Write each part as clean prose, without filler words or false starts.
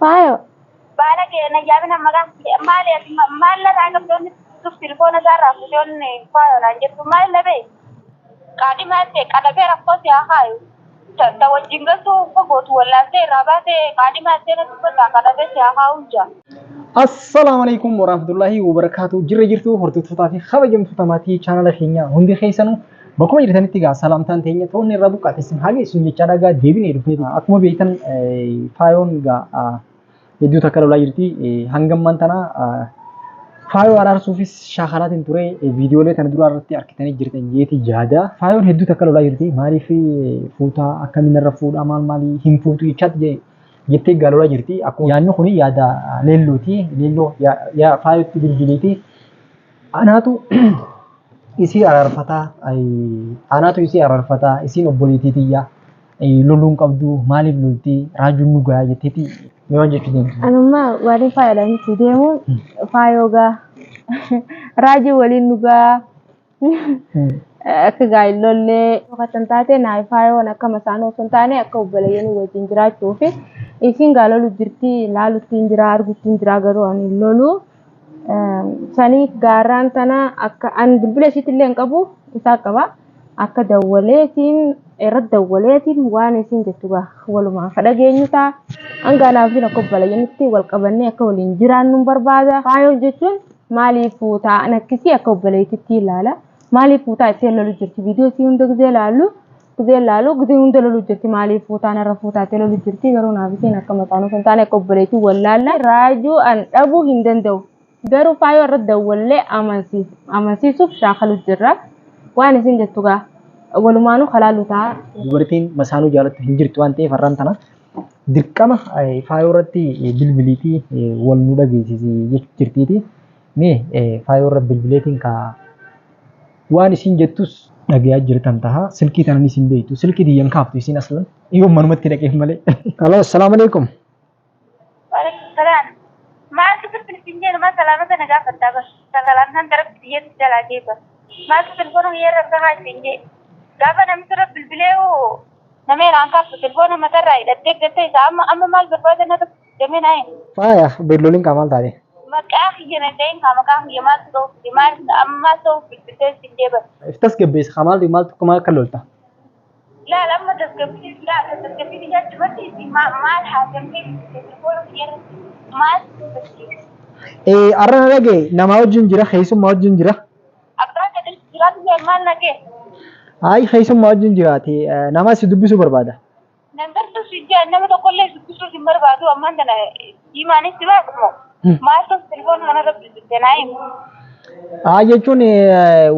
Fayo. Bala ke na yabi na maga mala raga don tu telefona zara fujon ne fayo na jetu mala be kadi mate kada be rakko ya hayo ta wajinga su ko gotu wala se rabate kadi mate na tu kada be ya hauja. السلام عليكم ورحمة الله وبركاته جرجرتو هرتو تاتي خبجم تماتي channel خينيا هندي خيسانو بكم يرتني تيجا سلام تان تيجي توني رابو كاتسم حاجة سنجي چارا جا ديبين يرفي أكمل بيتن فايون جا يدو تكرر لا يرتي هنگم مانتنا فايو أرار سوفيس شاخرات انتوري فيديو لي تندرو أرتي أركتني جرتن يتي جادا فايون هدو تكرر لا يرتي ماري في فوتا أكمل الرفود أمال مالي هم فوتو يشات جي jettee galoola jirti akkuma yaadni kun yaada leelluuti leelloo yaa faayotti bilbiliiti anaatu isii ararfataa anaatu isii ararfataa isiin obboleettiitiyya loluun qabdu maaliif loltii raajuun nu gahaa jetteeti mee waan jechuu deemtu Anuma waliin faayadhaan deemu faayoogaa raajii waliin nu gahaa akka gaa'illollee fakkaatan taate naaf faayoon akka masaanoo osoo hin taane akka obboleeyyan wajjin jiraachuu fi isiin gaalolu jirti laalutti hin jira argutti hin jira garuu ani lolu sanii gaarraan tana akka an bilbila isiitillee hin qabu isaa qaba akka dawwaleetiin irratti dawwaleetiin waan isiin jettu walumaan kadhageenyu ta'a hanga naafin akka obboleeyyanitti wal qabannee akka waliin jiraannu barbaada faayoo jechuun maaliif ta'an akkasii akka obboleettiitti ilaala maaliif fuutaa ishee lolu jirti viidiyoo isii hunda gizee laalu gizee hunda lolu jirti maaliif fuutaan irra fuutaa ishee lolu jirti garuu naaf isheen akka maqaan osoo hin taane akka obboleettii wallaalla raajuu an dhabuu hin danda'u garuu faayoo irratti dawwallee amansiisuuf shaakalu jirra waan isin jettu gaa walumaanuu halaalu ta'a. dubartiin masaanuu jaalattu hin jirtu waan ta'eef har'aan tana dirqama faayoo irratti bilbiliitii wal nu dhageessisi jechuu jirtiiti mee faayoo irratti bilbileetiin kaa waan isin jettus dhagayaa jirtan taha silkii tanan isin beektu silkii diyyan kaaftu isin aslan iyo manumatti dhaqeef malee halo assalamu alaikum Waalaikumsalam. Maaltu bilbilchiinjee nama salaamata nagaa fattaa bas salaamtaan gara biyyeetti jalaa geeba. Maaltu telefoona yeroo gahaa isinjee gaafa namni sirra bilbilee namee raan kaaftu telefoona matarraa hidhattee gattee isaa amma maal barbaada na damee naayin. faaya beelloliin kaa maal taate Maqaa hiyyana ta'in kaa maqaa hiyya maaltu ta'u maal amma ta'u bilbiltee isinjee bas. iftas gabbeessa kaa maaltu maaltu kuma akka lolta لا لما تسكبي لا تسكبي دي جت بس ما حاجمني تقول غير ما تسكبي arrana dhage nama wajjin jira keessummaa wajjin jira أقرأ كده جرات ما لقى ay keessummaa wajjin jiraate nama si dubbisuu barbaada نقدر تسجل إنما تقول لي سكسو سمر بعدو أما عندنا إيماني سباق ما تلفون أنا رب الجنايم jechuun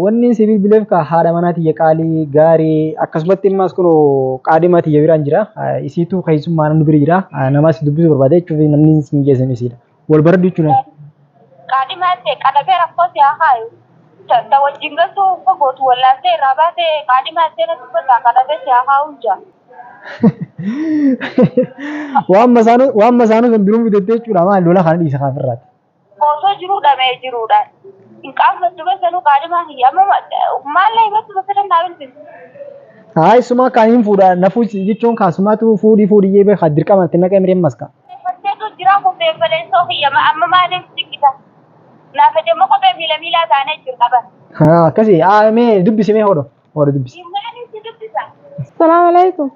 wanni si bilbileef ka haadha manaati qaalii gaarii akkasumatti ilmaas kun qaadimaati biraan jira isiitu keessummaa namni bira jira nama si dubbisuu barbaada jechuuf namni si geessan isiidha wal baradhu jechuudha qaadimaate qadabee rakkoo si haayu tawajjinga su fogootu wallaante rabaate qaadimaate na dubbata qadabee si haauja waan masaanuu san biruun bitattee jechuudha maal lola kana dhiisa kaafirraati footoo jiruudha mee jiruudha in qaama duba sanuu qaadimaa hiyyaama maallee irratti bakka danda'amin fin suma kaaniin fuudha nafuu jechuun kaasumaatu fuudhiyyee beekaa dirqama itti naqee mireen maska fatteetu jiraa kophee baleessoo hiyyama amma maaliif sikkita naafa demmo kophee miilaa taanee jiru qaban akkasii mee dubbisi mee hodho dubbisi maaliif si dubbisa Assalamu alaikum.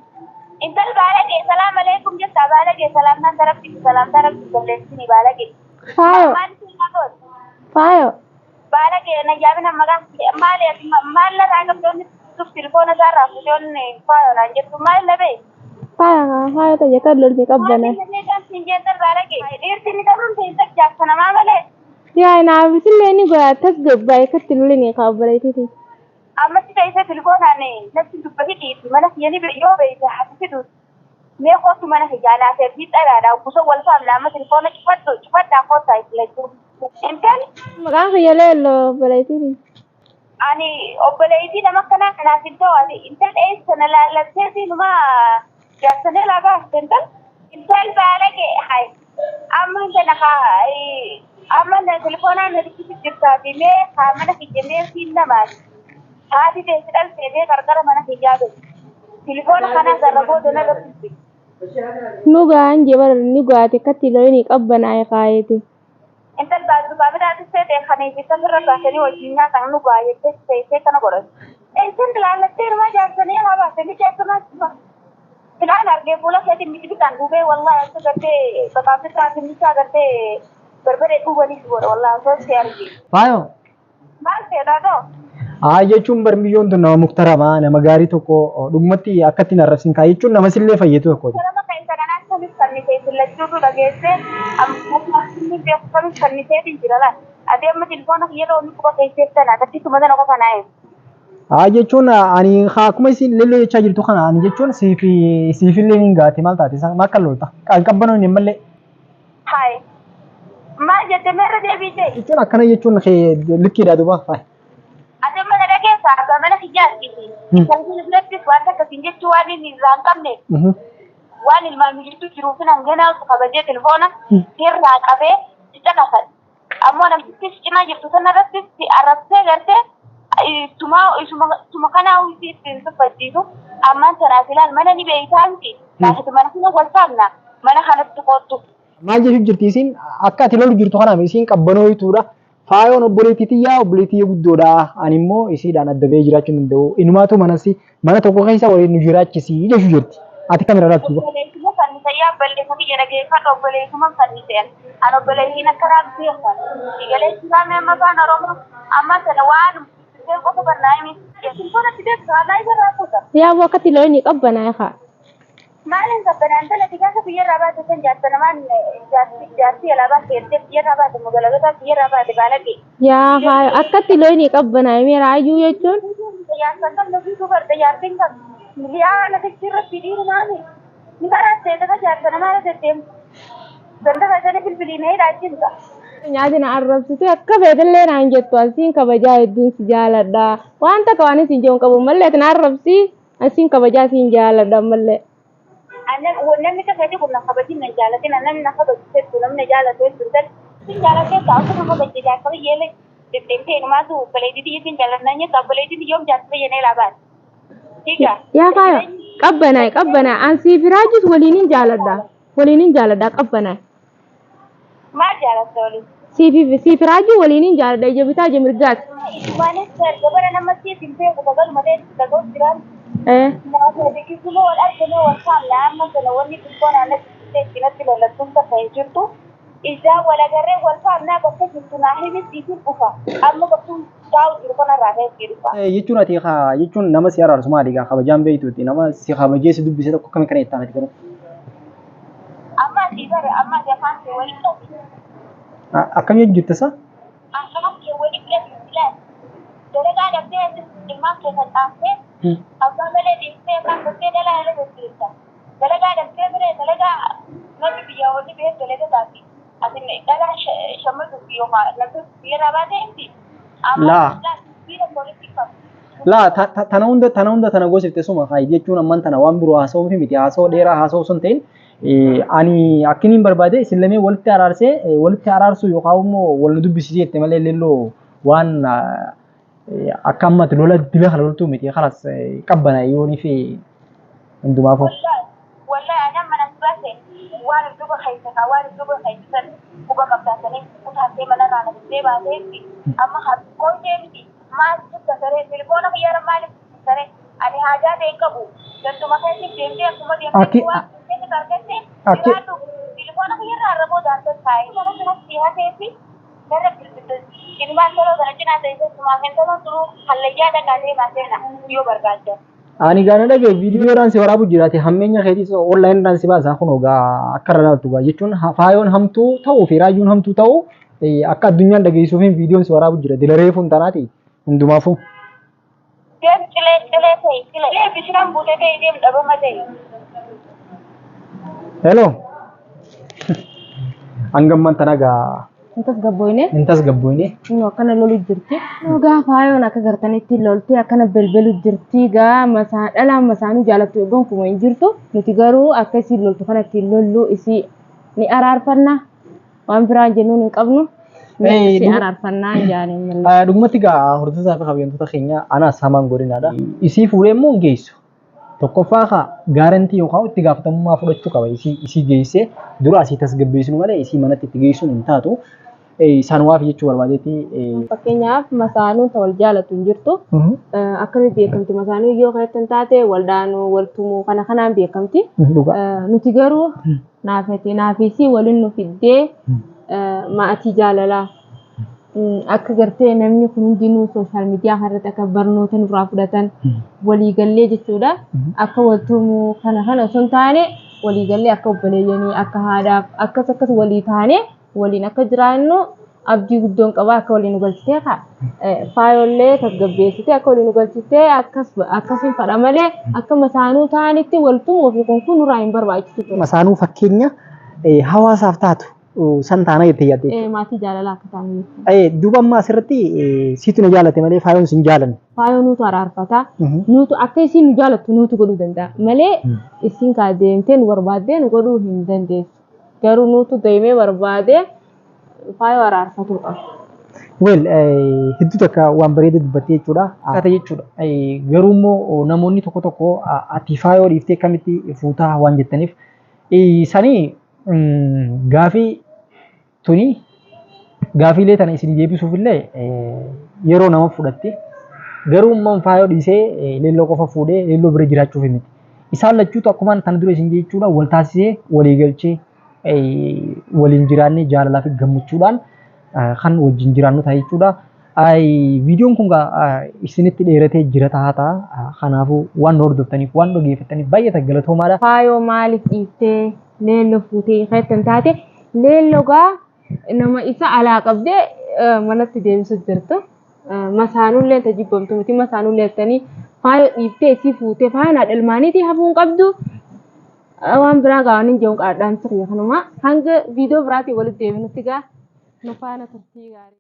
intal baalagee salaam alaikum jetta baalagee salaamtaan tarabbi balleessini baalagee Fayo. maaliif naqoot Fayo. baalagee na yaabina magaa maal la raagam doonni tuf telefoona isaarraa fuudhoon faayonaan jettu maal la bee Fayo ta'e kan lolti qabbana. Yaa naaf isillee ni goyaa tasgabbaa akkatti lolli ni qabbaleetiti. Ammatti ta'isa telefoonaan natti dubbatti mana kiyanii yoo beeyte hasifitu mee kootu mana hijaanaa fi xaraadha kusa wal faamna amma telefoona cufadhaa kootaa isilachuu. Intal Maqaan kiyyalee obboleetiti. ani obboleettii nama kanaa kanaaf hin ta'u intal eessa na laallattee fi numa jaarsanee laagaa intal baalagee hay amma amma na telefoonaan na dubbisi jirtaa fi mee haa mana kijjamee fi namaati. Haati teessi dhaltee mee qarqara mana hijaabe. Telefoona kana garra booda na dubbisi. Nugaan jebar nugaati katti looni qabbanaa kaayete. Intal baatu baabiraatu seete khanii fi safirra baasanii wajjin nyaatan nu gaayee seete kana godhan. Isin ilaallattee irraa jaarsanii alaa baasanii jechuudha. Filaan argee fuula keetiin miti bitaan gubee wallaahi akka gartee baqaafii tiraafii misaa gartee barbaree dhuubanii si godha wallaahi osoo si argee. Faayo. Maal seetaa ta'u? Jechuun barbiyyoon tun nama muktaramaa nama gaarii tokko dhugumatti akkatti hin arrabsin kaa jechuun nama sillee fayyadu tokkooti. Nama kan isa kanaa akkamiif fannisee fillachuutu dhageessee amma beekamis fanniseetiin jira laa. Ati amma tilfoona yeroo inni quba keesseessan akkatti suma sana qofa naa'e. Jechuun ani akkuma isin lelloo jechaa jirtu kana ani jechuun siifillee hin gaate maal taate maal kan lolta qabbanoon hin mallee. Hayi. Maal jette meerra deebiitee? Jechuun akkana jechuun likkiidha duuba fayi. Ati mana dhageessa argaa mana hijaaskiti. Kan birattis waan akkasiin jechuu waan inni irraa hin qabne. Waan ilmaan mijirtuu jiruuf nan ganaa kabajee tilfoona irraa qabee itti qasan. Ammoo namtittis cinaa jirtu sanarrattis arrabsee gartee isuma kanaa hojii ittiin tuffachiisu ammaan sanaaf ilaal mana ni beeytaa miti. Laafiti mana kana wal faamna mana kanatti kootu. Maal jechuun jirti isin akka ati lolu jirtu kanaaf isin qabbanooyituudha. Faayoon obboleettii guddoodha. Ani immoo isiidhaan adda bahee jiraachuu hin danda'u. Inumaatu mana tokko keessa waliin nu jiraachisi jechuu jirti. Ati kamira laattu? Obboleettii fannisayyaa balleeffati jedha geeffadha obboleettuma fanniseen. Ani obboleettiin akka raabsii afaan. Igaleessi saamee amma afaan Oromoo amma sana waan qofa barnaa'imi. Silfoon ati beektu haalaa isa raakuuta. Yaa wakkatti looni qabbanaa kaa. Maalin sabbanaan dhalate gaafa biyyarraa baate san jaarsa namaan jaarsi alaabaa keessatti biyyarraa baate magaalota biyyarraa baate baalaqee. Yaa haa akkatti looni qabbanaa meera ayyuu jechuun. Jaarsa kan nuti dubarta jaartiin kan miliyaa lafa irratti dhiirumaani. Ni karaa seetata jaarsa namaa latetteem. Ganda sana bilbiliinee ilaajjinta. Nyaati na arrabsite akka feetallee naan jettu asiin kabajaa hedduun si jaaladha. Wanta waan isin jechuun qabu mallee na arrabsi asiin kabajaa siin jaaladha mallee. Namni kakati kun nama kabajin na jaalatin namni na kabajin namni jaalatu hedduu sin jaalatee taa'u nama kabajin jaakaba yeele deddeemtee numaatu obboleettii sin jaalatnanya ta'a obboleettii yoom jaarsa yenee laabaan. Yaa kaayo qabbanaa ansii firaajis waliin jaaladha qabbanaa. Maal jaalatta waliin? Si firaajii waliin jaaladha ija bitaa ija mirgaati. Maanis gabara namatti isin beeku sagaluma ta'e sagoo jiraan. Nama beeksisuma wal argame wal faamna amma sana wanni xiqqoo naannatti ittiin lollattuun takka hin jirtu. Ijaa wal agarree wal faamnaa bakka jirtu naa himis isin dhufa. Amma bakka taa'u jiru kanarraa ta'e dhufa. Jechuun ati jechuun nama si araarsu maali gaa kabajaan beektuuti nama si kabajee si dubbise tokko akkamiin kana ittaan ati garuu. Amma si bare amma si afaan kee waliin qabi. Akkamiin jirta isaa? Afaan kee waliin qabi. Dalagaa dhabdee dhimmaa kee kan dhaabdee. Abbaan malee deemtee kan gootee dalagaa irra gaggeessa. Dalagaa dhabdee bire dalagaa namni biyyaa waliin bahee dalagaa taati. Asin dalagaa shammatu yookaan namni biyya baatee inti. Tana hunda tana goosifte suma faayi jechuun amman tana waan biroo haasa'uu fi miti haasa'uu dheeraa haasa'uu sun ta'in ani akkiniin barbaade isin lamee walitti araarsuu yookaan immoo wal dubbisiisee jette malee lelloo waan akka ammatti lola dibee kana loltuu miti kanas qabbana yoonii fi hundumaafuu. Wallahi ana mana baase waan duba khaysa waan duba khaysa kuba qabtaasanii kutaatee mana raana dibee baatee amma hakkoo deemti maal tukka saree telefoona kiyyaara maaliif saree ani haajaa ta'e qabu gantuma keessatti deemtee akkuma deemtee waan keessatti argatte telefoona kiyyaara arraboo daantoo taa'ee mana kanatti dhiyaatee fi gara bilbilte ilmaan toloo kana cinaa ta'e keessumaa kan toloo turu hallayyaa dhaqaatee baaseena yoo barbaadda. Ani gaana dhagee viidiyoodhaan si waraabu jiraate hammeenya keetis onlaayiniidhaan si baasaa kun ogaa akka irra laaltu gaa jechuun faayoon hamtuu ta'uu fi raayuun hamtuu ta'uu akka addunyaan dhageessuuf viidiyoon si waraabu jira dilaree fuun tanaati hundumaafuu. Deem cilee ta'e cilee bishaan buutee ta'e deem dhabama ta'e. Hello. Hangamman tana gaa. Intas gabboyne. No kana lolu jirti. No gaa faayoon akka gartanitti lolti akkana belbelu jirti gaa masaa dhala masaanu jaalatu gonkumaa hin jirtu nuti garuu akkasii loltu kanatti lollu isi ni araarfanna waan biraan jennuun hin qabnu. Si araarfannaa jaanii malee. Dhugumatti gaa hordoftoota fi kabajamtoota keenya anaas hamaan godinaadha. Isii fuudhee immoo hin geessu. tokkoffaa ka gaarantii yookaan itti gaafatamummaa fudhachuu qaba isii geessee dura asii tasgabbeessinu malee isii manatti itti geessuun hin taatu. Isaan waaf jechuu barbaadeeti. Fakkeenyaaf masaanuun wal jaalatu hin jirtu. Akkamitti beekamti masaanuun yoo kan taate waldaanuu waltumuu kana kanaan beekamti. Nuti garuu naafisii waliin nu fiddee maatii jaalalaa akka gartee namni kun hundinuu sooshaal miidiyaa kanarratti akka barnoota nurraa fudhatan waliigallee jechuudha. Akka waltumuu kana osoo hin taane waliigallee akka obboleeyyanii akka haadhaaf akkas walii taane waliin akka jiraannu abdii guddoon qaba akka waliin nu galchitee faayollee tasgabbeessitee akka waliin nu galchitee akkasiin fadha malee akka masaanuu ta'anitti waltumuu fi kun nurraa hin barbaachisu. Masaanuu fakkeenya hawaasaaf taatu san taana jettee yaadde. Maatii jaalalaa akka ta'an. Duuba ammaa asirratti siitu na jaalate malee faayoon sin jaalanne. Faayoo nutu araarfata. Nutu akka isiin nu jaalattu nutu godhuu danda'a malee isiin kaa deemtee nu barbaaddee nu godhuu hin dandeessu. Garuu nutu deemee barbaadee faayoo araarfatu qaba. Hedduu takka waan bareedaa dubbattee jechuudha. Akkata jechuudha. Garuu immoo namoonni tokko ati faayoo dhiiftee akkamitti fuutaa waan jettaniif sanii gaafii tuni gaafiilee tana isin deebisuuf illee yeroo nama fudhatti garuu immoo faayoo dhiisee leelloo qofa fuudhee leelloo bira jiraachuuf miti. Isaan lachuutu akkuma tana dura isin jechuudha wal taasisee walii galchee waliin jiraannee jaalalaa fi gammachuudhaan kan wajjin jiraannu ta'a jechuudha. Viidiyoon kun isinitti dheeratee jira ta'a. Kanaafuu waan hordoftaniif waan dhaggeeffattaniif baay'ee galatoomaadha. Faayoo maaliif dhiiftee leelloo fuutee kan taate leelloo gaa nama isa alaa qabdee manatti deemsuu jirtu. Masaanuullee tajibbamtu miti masaanuullee jettanii faayoo dhiiftee isii fuutee faayoo haadhalmaaniitii hafuun qabdu. Waan biraa gaawwan jechuun qaadhaan sirrii kanuma hanga viidiyoo biraatiin walitti deebinutti gaa nu faana turtii gaarii.